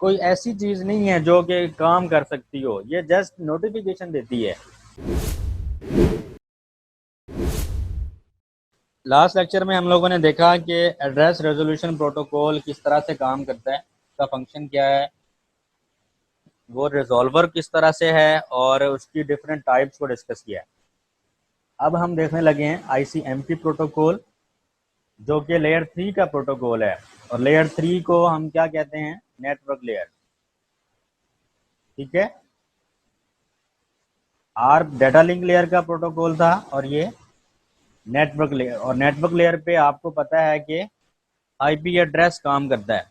कोई ऐसी चीज़ नहीं है जो कि काम कर सकती हो, ये जस्ट नोटिफिकेशन देती है। लास्ट लेक्चर में हम लोगों ने देखा कि एड्रेस रेजोल्यूशन प्रोटोकॉल किस तरह से काम करता है, उसका फंक्शन क्या है, वो रिजॉल्वर किस तरह से है, और उसकी डिफरेंट टाइप्स को डिस्कस किया है। अब हम देखने लगे हैं ICMP प्रोटोकॉल, जो कि लेयर 3 का प्रोटोकॉल है। और लेयर 3 को हम क्या कहते हैं? Network layer. ठीक है, आर्प डाटा लिंक लेयर का प्रोटोकॉल था, और ये नेटवर्क लेयर। और नेटवर्क लेयर पे आपको पता है कि IP एड्रेस काम करता है।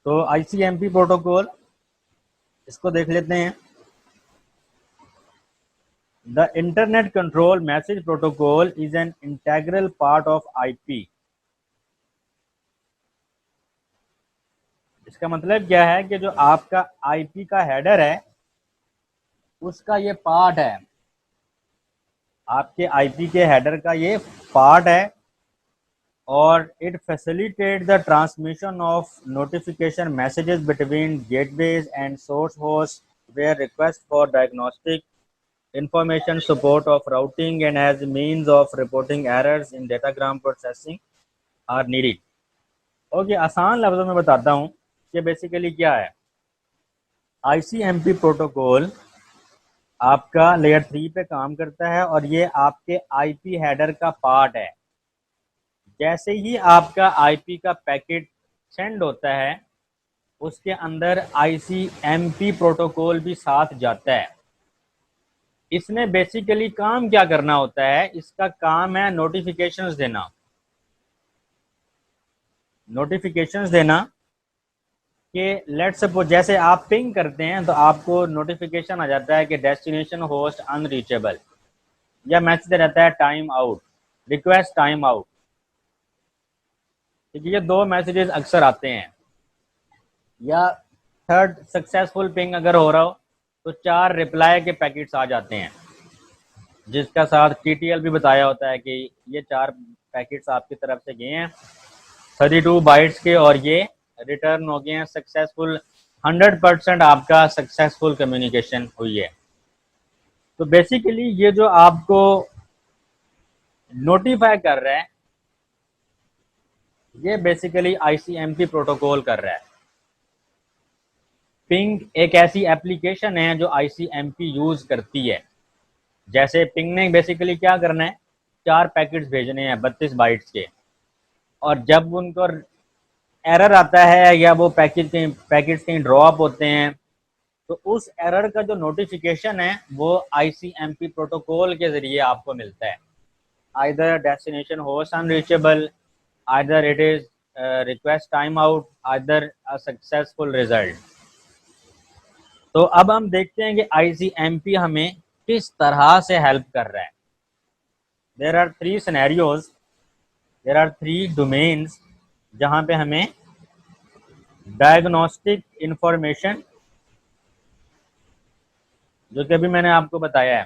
तो ICMP प्रोटोकॉल, इसको देख लेते हैं। The internet control message protocol is an integral part of IP। इसका मतलब क्या है कि जो आपका IP का हेडर है, उसका ये पार्ट है, आपके IP के हेडर का ये पार्ट है, और it facilitate the transmission of notification messages between gateways and source host where request for diagnostic information support of routing and as means of reporting errors in datagram processing are needed। Okay, आसान लफ्ज़ों में बताता हूँ कि basically क्या है। ICMP protocol आपका layer 3 पे काम करता है, और ये आपके IP हेडर का पार्ट है। जैसे ही आपका IP का पैकेट सेंड होता है, उसके अंदर ICMP प्रोटोकॉल भी साथ जाता है। इसने बेसिकली काम क्या करना होता है? इसका काम है नोटिफिकेशंस देना। नोटिफिकेशंस देना कि लेट्स सपोज जैसे आप पिंग करते हैं तो आपको नोटिफिकेशन आ जाता है कि डेस्टिनेशन होस्ट अनरीचेबल, या मैसेज रहता है time out, request time out. ठीक है, ये दो मैसेजेस अक्सर आते हैं। या थर्ड, सक्सेसफुल पिंग अगर हो रहा हो तो 4 रिप्लाई के पैकेट्स आ जाते हैं, जिसका साथ TTL भी बताया होता है कि ये 4 पैकेट्स आपकी तरफ से गए हैं 32 बाइट्स के, और ये रिटर्न हो गए हैं सक्सेसफुल। 100% आपका सक्सेसफुल कम्युनिकेशन हुई है। तो बेसिकली ये जो आपको नोटिफाई कर रहा है, ये बेसिकली ICMP प्रोटोकॉल कर रहा है। पिंग एक ऐसी एप्लीकेशन है जो ICMP यूज करती है। जैसे पिंग ने बेसिकली क्या करना है, 4 पैकेट्स भेजने हैं 32 बाइट्स के, और जब उनको एरर आता है या वो पैकेट्स कहीं ड्रॉप होते हैं, तो उस एरर का जो नोटिफिकेशन है वो ICMP प्रोटोकॉल के जरिए आपको मिलता है। Either destination host unreachable, either it is request time out, either a successful result. तो अब हम देखते हैं कि ICMP हमें किस तरह से हेल्प कर रहा है। There are 3 scenarios, there are 3 domains जहाँ पे हमें डायग्नोस्टिक इंफॉर्मेशन, जो कि अभी मैंने आपको बताया है,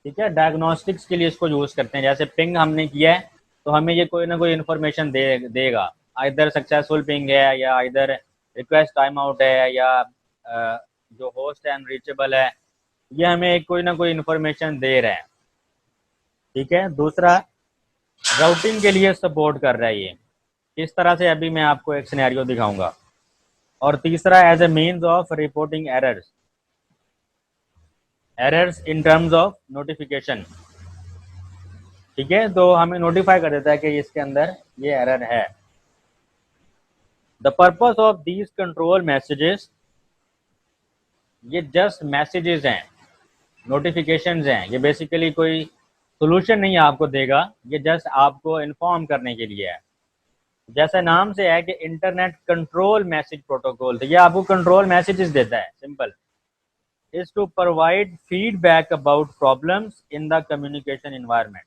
ठीक है, डायग्नोस्टिक्स के लिए इसको यूज़ करते हैं। जैसे पिंग हमने किया है तो हमें ये कोई ना कोई इन्फॉर्मेशन देगा, आइदर सक्सेसफुल पिंग है, या आइदर रिक्वेस्ट टाइम आउट है, या जो होस्ट है अनरीचेबल है, ये हमें एक कोई ना कोई इन्फॉर्मेशन दे रहा है। ठीक है, दूसरा राउटिंग के लिए सपोर्ट कर रहा है ये, इस तरह से अभी मैं आपको एक सिनेरियो दिखाऊंगा। और तीसरा as a means of reporting errors in terms of notification. ठीक है, तो हमें नोटिफाई कर देता है कि इसके अंदर ये एरर है। The purpose of these control messages, ये जस्ट मैसेजेस हैं, नोटिफिकेशंस हैं, ये बेसिकली कोई सोल्यूशन नहीं आपको देगा, ये जस्ट आपको इन्फॉर्म करने के लिए है। जैसा नाम से है कि इंटरनेट कंट्रोल मैसेज प्रोटोकॉल, तो ये आपको कंट्रोल मैसेजेस देता है। Simple is to provide feedback about problems in the communication environment।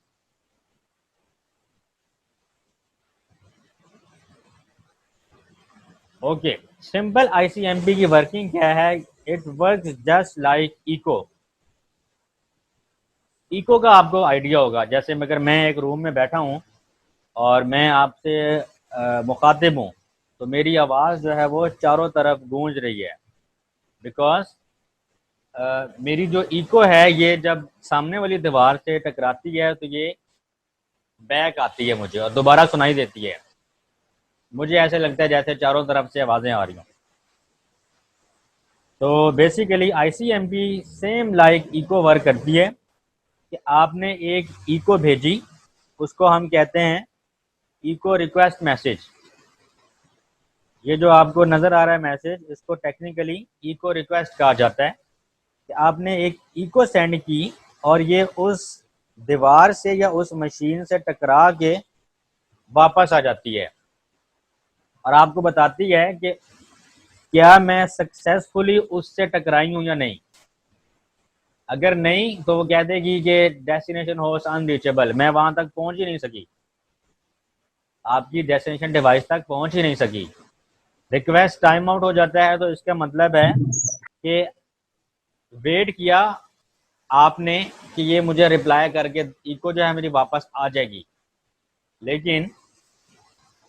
Okay, simple ICMP की वर्किंग क्या है? It works just like echo का आपको आइडिया होगा। जैसे अगर मैं एक रूम में बैठा हूँ और मैं आपसे मुखातिब हूँ, तो मेरी आवाज़ जो है वो चारों तरफ गूंज रही है, बिकॉज मेरी जो इको है ये जब सामने वाली दीवार से टकराती है तो ये बैक आती है मुझे और दोबारा सुनाई देती है। मुझे ऐसे लगता है जैसे चारों तरफ से आवाज़ें आ रही हों। तो basically ICMP same like echo work करती है कि आपने एक इको भेजी, उसको हम कहते हैं इको रिक्वेस्ट मैसेज। ये जो आपको नज़र आ रहा है मैसेज, इसको टेक्निकली इको रिक्वेस्ट कहा जाता है कि आपने एक इको सेंड की और ये उस दीवार से या उस मशीन से टकरा के वापस आ जाती है और आपको बताती है कि क्या मैं सक्सेसफुली उससे टकराई हूं या नहीं। अगर नहीं तो वो कह देगी कि डेस्टिनेशन होस्ट अनरीचेबल, मैं वहां तक पहुंच ही नहीं सकी, आपकी डेस्टिनेशन डिवाइस तक पहुंच ही नहीं सकी। रिक्वेस्ट टाइम आउट हो जाता है तो इसका मतलब है कि वेट किया आपने कि ये मुझे रिप्लाई करके इको जो है मेरी वापस आ जाएगी, लेकिन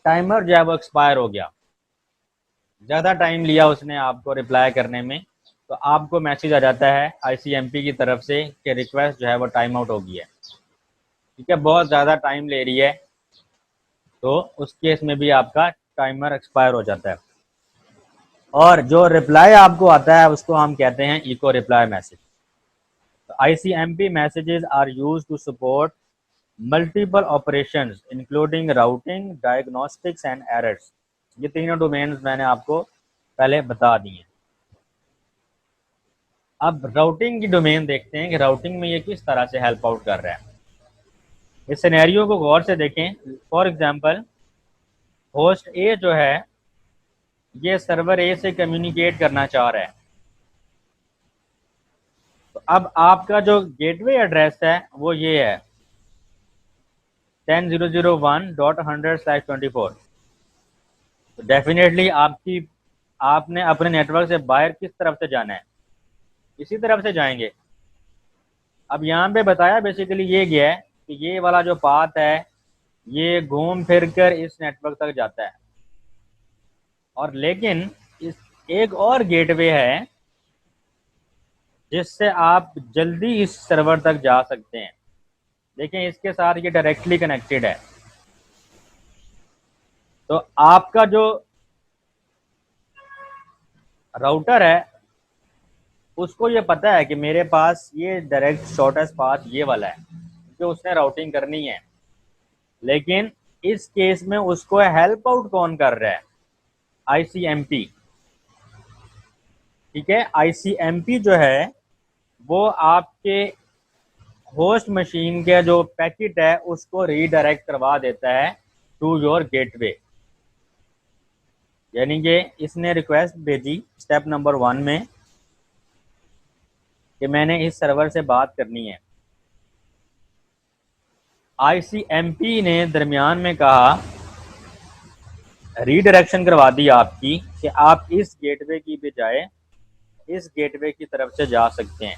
टाइमर जो है वो एक्सपायर हो गया, ज़्यादा टाइम लिया उसने आपको रिप्लाई करने में, तो आपको मैसेज आ जाता है आईसीएमपी की तरफ से कि रिक्वेस्ट जो है वो टाइम आउट हो गई है। ठीक है, बहुत ज़्यादा टाइम ले रही है तो उस केस में भी आपका टाइमर एक्सपायर हो जाता है। और जो रिप्लाई आपको आता है उसको हम कहते हैं echo reply message. ICMP messages are used to support multiple operations including routing, diagnostics and errors। ये तीनों डोमेन्स मैंने आपको पहले बता दिए हैं। अब राउटिंग की डोमेन देखते हैं कि राउटिंग में ये किस तरह से हेल्प आउट कर रहा है। इस सिनेरियो को गौर से देखें। फॉर एग्जांपल, होस्ट ए जो है ये सर्वर ए से कम्युनिकेट करना चाह रहा है। तो अब आपका जो गेटवे एड्रेस है वो ये है 10.0.1.100/24। तो डेफिनेटली आपने अपने नेटवर्क से बाहर किस तरफ से जाना है, इसी तरफ से जाएंगे। अब यहाँ पे बताया बेसिकली ये गया है कि ये वाला जो पाथ है ये घूम फिर कर इस नेटवर्क तक जाता है, और लेकिन इस एक और गेटवे है जिससे आप जल्दी इस सर्वर तक जा सकते हैं। देखें, इसके साथ ये डायरेक्टली कनेक्टेड है। तो आपका जो राउटर है उसको ये पता है कि मेरे पास ये डायरेक्ट शॉर्टेस्ट पाथ ये वाला है क्योंकि उसने राउटिंग करनी है, लेकिन इस केस में उसको हेल्प आउट कौन कर रहा है? आईसीएमपी। ठीक है, आईसीएमपी जो है वो आपके होस्ट मशीन के जो पैकेट है उसको रीडायरेक्ट करवा देता है टू योर गेटवे। यानी कि इसने रिक्वेस्ट भेजी स्टेप नंबर 1 में कि मैंने इस सर्वर से बात करनी है। आईसीएमपी ने दरमियान में कहा, रीडायरेक्शन करवा दी आपकी कि आप इस गेटवे की बजाय इस गेटवे की तरफ से जा सकते हैं।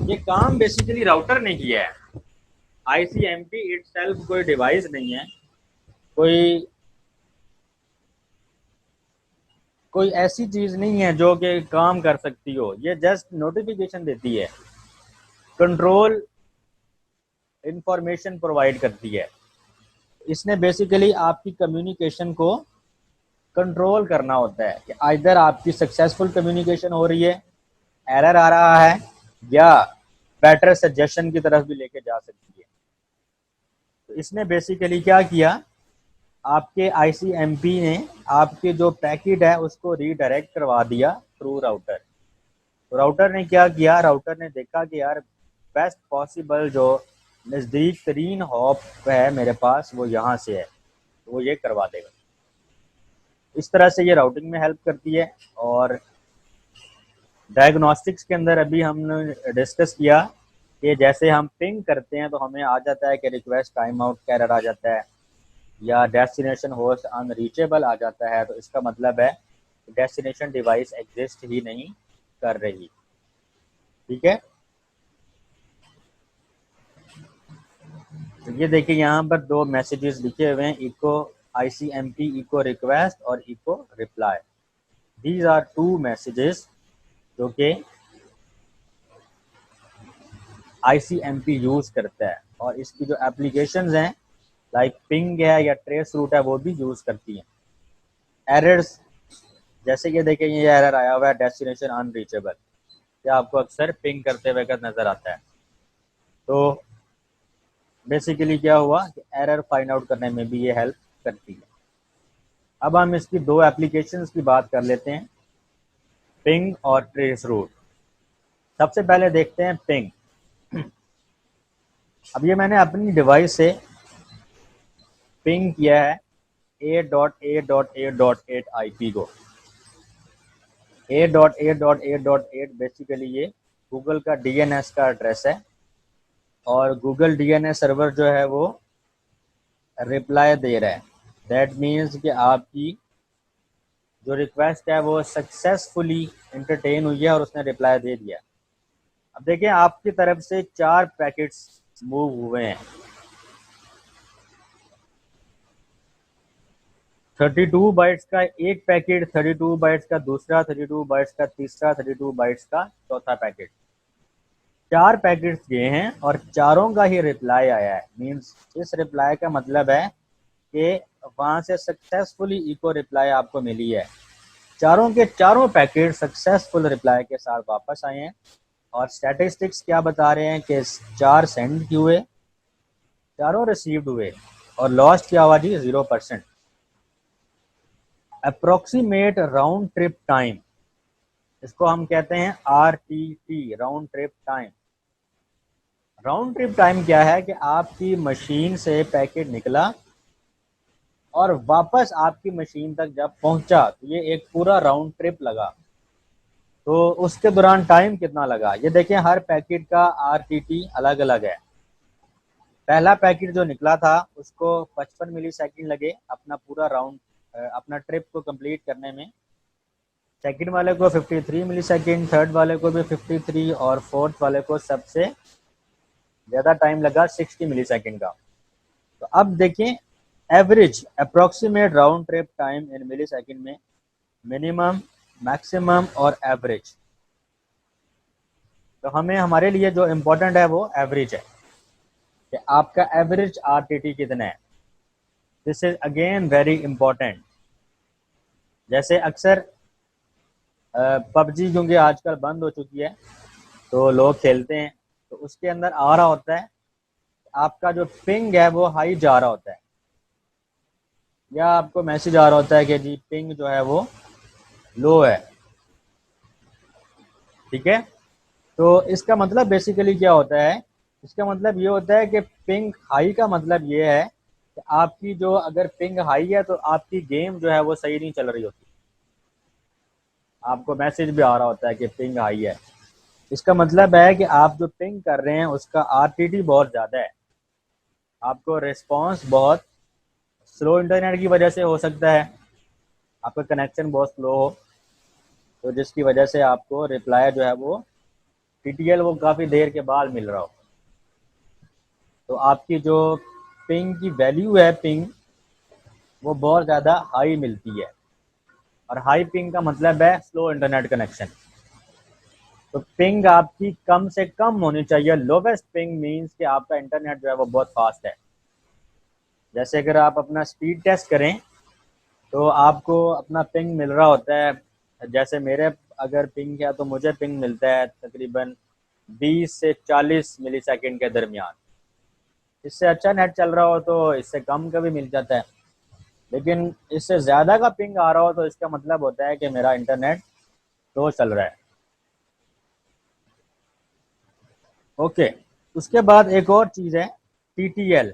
ये काम बेसिकली राउटर ने किया है। आईसीएमपी इटसेल्फ कोई डिवाइस नहीं है, कोई ऐसी चीज नहीं है जो कि काम कर सकती हो। ये जस्ट नोटिफिकेशन देती है, कंट्रोल इंफॉर्मेशन प्रोवाइड करती है। इसने बेसिकली आपकी कम्युनिकेशन को कंट्रोल करना होता है कि आइदर आपकी सक्सेसफुल कम्युनिकेशन हो रही है, एरर आ रहा है, या बेटर सजेशन की तरफ भी लेके जा सकती है। तो इसने बेसिकली क्या किया, आपके आईसीएमपी ने आपके जो पैकेट है उसको रीडायरेक्ट करवा दिया थ्रू राउटर। तो राउटर ने क्या किया, राउटर ने देखा कि यार बेस्ट पॉसिबल जो नज़दीक तरीन हॉप है मेरे पास वो यहाँ से है, तो वो ये करवा देगा। इस तरह से ये राउटिंग में हेल्प करती है। और डायग्नोस्टिक्स के अंदर अभी हमने डिस्कस किया कि जैसे हम पिंग करते हैं तो हमें आ जाता है कि रिक्वेस्ट टाइम आउट का एरर आ जाता है या डेस्टिनेशन होस्ट अनरीचेबल आ जाता है, तो इसका मतलब है डेस्टिनेशन डिवाइस एग्जिस्ट ही नहीं कर रही। ठीक है, तो ये देखिए यहाँ पर 2 मैसेजेस लिखे हुए हैं, इको ICMP echo request और echo reply. These are two messages जो कि ICMP यूज करता है, और इसकी जो एप्लीकेशंस हैं लाइक पिंग है या ट्रेस रूट है वो भी यूज करती हैं. एरर्स जैसे कि देखें, ये एरर आया हुआ है डेस्टिनेशन अनरीचेबल, ये आपको अक्सर पिंग करते हुए नजर आता है. तो बेसिकली क्या हुआ कि एरर फाइंड आउट करने में भी ये हेल्प करती है. अब हम इसकी दो एप्लीकेशंस की बात कर लेते हैं, पिंग और ट्रेस रूट. सबसे पहले देखते हैं पिंग. अब ये मैंने अपनी डिवाइस से पिंग किया है 8.8.8.8 IP को. 8.8.8.8 बेसिकली ये गूगल का DNS का एड्रेस है, और गूगल DNS सर्वर जो है वो रिप्लाई दे रहा है. दैट मीन्स कि आपकी जो रिक्वेस्ट है वो सक्सेसफुली एंटरटेन हुई है और उसने रिप्लाई दे दिया. अब देखिए, आपकी तरफ से 4 पैकेट्स मूव हुए हैं. 32 बाइट्स का एक पैकेट, 32 बाइट्स का दूसरा, 32 बाइट्स का तीसरा, 32 बाइट्स का चौथा पैकेट. 4 पैकेट्स गए हैं और चारों का ही रिप्लाई आया है. मीन्स इस रिप्लाई का मतलब है कि वहां से सक्सेसफुली इको रिप्लाई आपको मिली है. चारों के चारों पैकेट सक्सेसफुल रिप्लाई के साथ वापस आए हैं. और स्टैटिस्टिक्स क्या बता रहे हैं कि 4 सेंड हुए, चारों रिसीव्ड हुए, और लॉस्ट क्या हुआ जी 0%. अप्रोक्सीमेट राउंड ट्रिप टाइम, इसको हम कहते हैं RTT, round trip time. Round trip time क्या है कि आपकी मशीन से पैकेट निकला और वापस आपकी मशीन तक जब पहुंचा तो ये एक पूरा राउंड ट्रिप लगा. तो उसके दौरान टाइम कितना लगा, ये देखें. हर पैकेट का RTT अलग अलग है. पहला पैकेट जो निकला था उसको 55 मिलीसेकंड लगे अपना पूरा राउंड, अपना ट्रिप को कंप्लीट करने में. सेकंड वाले को 53 मिलीसेकंड, थर्ड वाले को भी 53, और फोर्थ वाले को सबसे ज़्यादा टाइम लगा 60 मिलीसेकंड का. तो अब देखें, average approximate round trip time in millisecond में मिनिमम, मैक्सिमम और एवरेज. तो हमें, हमारे लिए जो इम्पोर्टेंट है वो एवरेज है कि आपका एवरेज RTT कितना है. This is again very important. जैसे अक्सर PUBG क्योंकि आजकल बंद हो चुकी है तो लोग खेलते हैं, तो उसके अंदर आ रहा होता है आपका जो पिंग है वो हाई जा रहा होता है, या आपको मैसेज आ रहा होता है कि जी पिंग जो है वो लो है. ठीक है. तो इसका मतलब बेसिकली क्या होता है, इसका मतलब ये होता है कि पिंग हाई का मतलब ये है कि आपकी जो, अगर पिंग हाई है तो आपकी गेम जो है वो सही नहीं चल रही होती. आपको मैसेज भी आ रहा होता है कि पिंग हाई है. इसका मतलब है कि आप जो पिंग कर रहे हैं उसका RTT बहुत ज़्यादा है. आपको रिस्पॉन्स बहुत स्लो इंटरनेट की वजह से हो सकता है, आपका कनेक्शन बहुत स्लो हो, तो जिसकी वजह से आपको रिप्लाई जो है वो TTL वो काफ़ी देर के बाद मिल रहा हो. तो आपकी जो पिंग की वैल्यू है, पिंग वो बहुत ज़्यादा हाई मिलती है. और हाई पिंग का मतलब है स्लो इंटरनेट कनेक्शन. तो पिंग आपकी कम से कम होनी चाहिए. लोवेस्ट पिंग मींस कि आपका इंटरनेट जो है वो बहुत फास्ट है. जैसे अगर आप अपना स्पीड टेस्ट करें तो आपको अपना पिंग मिल रहा होता है, जैसे मेरे अगर पिंग है तो मुझे पिंग मिलता है तकरीबन 20 से 40 मिलीसेकंड के दरमियान. इससे अच्छा नेट चल रहा हो तो इससे कम का भी मिल जाता है, लेकिन इससे ज़्यादा का पिंग आ रहा हो तो इसका मतलब होता है कि मेरा इंटरनेट स्लो चल रहा है. ओके. उसके बाद एक और चीज़ है TTL,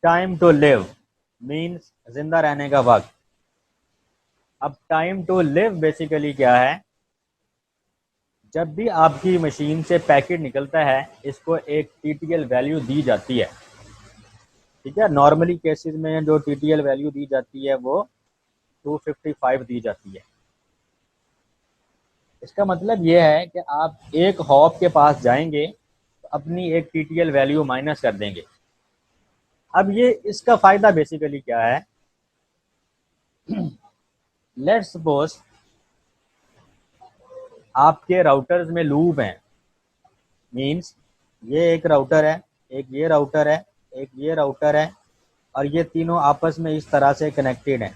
time to live, means जिंदा रहने का वक्त. अब टाइम टू लिव बेसिकली क्या है, जब भी आपकी मशीन से पैकेट निकलता है इसको एक TTL वैल्यू दी जाती है. ठीक है. नॉर्मली केसेस में जो TTL वैल्यू दी जाती है वो 255 दी जाती है. इसका मतलब ये है कि आप एक हॉप के पास जाएंगे तो अपनी एक TTL वैल्यू माइनस कर देंगे. अब ये इसका फ़ायदा बेसिकली क्या है लेट्स सपोज आपके राउटर्स में लूप हैं, मींस ये एक राउटर है, एक ये राउटर है, एक ये राउटर है, और ये तीनों आपस में इस तरह से कनेक्टेड हैं,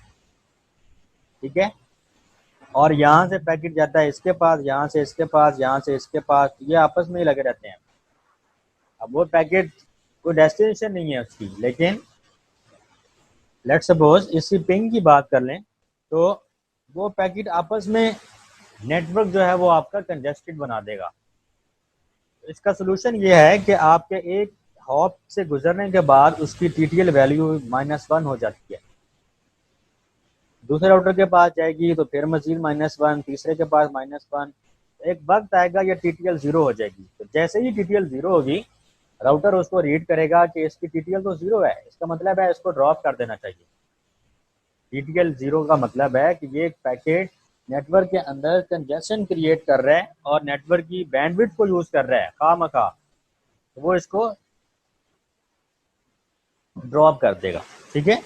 ठीक है। और यहाँ से पैकेट जाता है इसके पास, यहाँ से इसके पास, यहाँ से इसके पास, ये आपस में ही लगे रहते हैं। अब वो पैकेट कोई डेस्टिनेशन नहीं है उसकी, लेकिन लेट्स सपोज इसी पिंग की बात कर लें तो वो पैकेट आपस में नेटवर्क जो है वो आपका कंजेस्टेड बना देगा। इसका सोल्यूशन ये है कि आपके एक हॉप से गुजरने के बाद उसकी टीटीएल वैल्यू -1 हो जाती है, दूसरे राउटर के पास जाएगी तो फिर मजीद -1, तीसरे के पास -1, एक वक्त आएगा ये टीटीएल 0 हो जाएगी। तो जैसे ही टीटीएल 0 होगी राउटर उसको रीड करेगा कि इसकी टीटीएल तो 0 है, इसका मतलब है इसको ड्रॉप कर देना चाहिए। टीटीएल 0 का मतलब है कि ये एक पैकेट नेटवर्क के अंदर कंजेशन क्रिएट कर रहा है और नेटवर्क की बैंडविड्थ को यूज कर रहा है खामखा, तो वो इसको ड्रॉप कर देगा, ठीक है।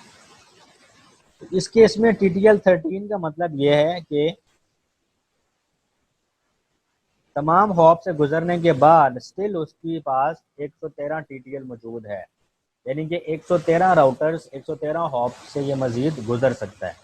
तो इस केस में टीटीएल 13 का मतलब ये है कि तमाम हॉप से गुजरने के बाद स्टिल उसके पास 113 टीटीएल मौजूद है, यानी कि 113 राउटर्स 113 हॉप से ये मजीद गुजर सकता है।